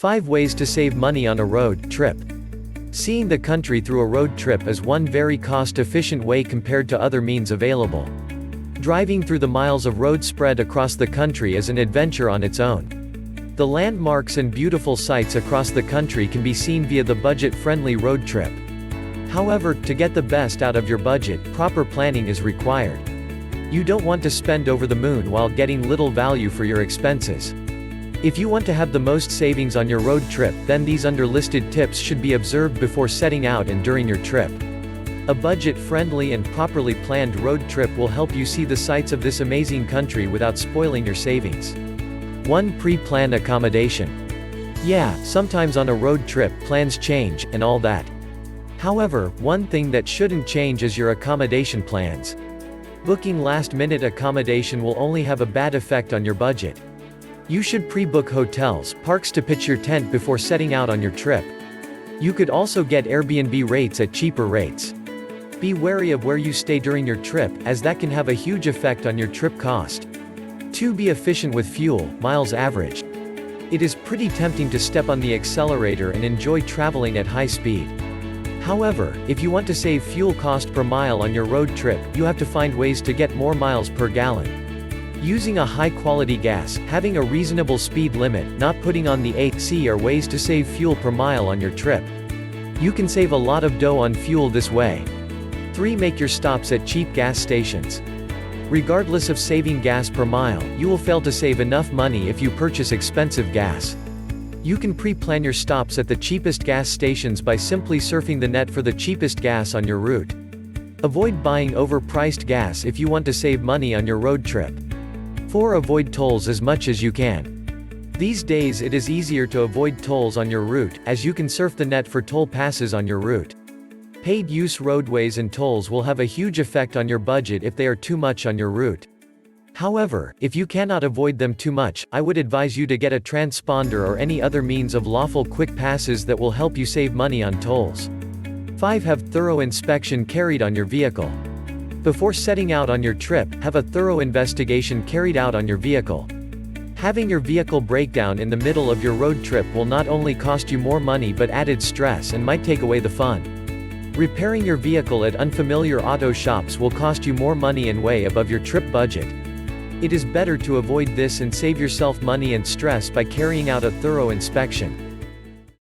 5 Ways to Save Money on a Road Trip. Seeing the country through a road trip is one very cost-efficient way compared to other means available. Driving through the miles of road spread across the country is an adventure on its own. The landmarks and beautiful sights across the country can be seen via the budget-friendly road trip. However, to get the best out of your budget, proper planning is required. You don't want to spend over the moon while getting little value for your expenses. If you want to have the most savings on your road trip, then these listed tips should be observed before setting out and during your trip. A budget-friendly and properly planned road trip will help you see the sights of this amazing country without spoiling your savings. 1. Pre-plan accommodation. Yeah, sometimes on a road trip plans change, and all that. However, one thing that shouldn't change is your accommodation plans. Booking last-minute accommodation will only have a bad effect on your budget. You should pre-book hotels, parks to pitch your tent before setting out on your trip. You could also get Airbnb rates at cheaper rates. Be wary of where you stay during your trip, as that can have a huge effect on your trip cost. 2. Be efficient with fuel, miles averaged. It is pretty tempting to step on the accelerator and enjoy traveling at high speed. However, if you want to save fuel cost per mile on your road trip, you have to find ways to get more miles per gallon. Using a high-quality gas, having a reasonable speed limit, not putting on the AC are ways to save fuel per mile on your trip. You can save a lot of dough on fuel this way. 3. Make your stops at cheap gas stations. Regardless of saving gas per mile, you will fail to save enough money if you purchase expensive gas. You can pre-plan your stops at the cheapest gas stations by simply surfing the net for the cheapest gas on your route. Avoid buying overpriced gas if you want to save money on your road trip. 4. Avoid tolls as much as you can. These days it is easier to avoid tolls on your route, as you can surf the net for toll passes on your route. Paid-use roadways and tolls will have a huge effect on your budget if they are too much on your route. However, if you cannot avoid them too much, I would advise you to get a transponder or any other means of lawful quick passes that will help you save money on tolls. 5. Have thorough inspection carried on your vehicle. Before setting out on your trip, have a thorough investigation carried out on your vehicle. Having your vehicle break down in the middle of your road trip will not only cost you more money but added stress and might take away the fun. Repairing your vehicle at unfamiliar auto shops will cost you more money and way above your trip budget. It is better to avoid this and save yourself money and stress by carrying out a thorough inspection.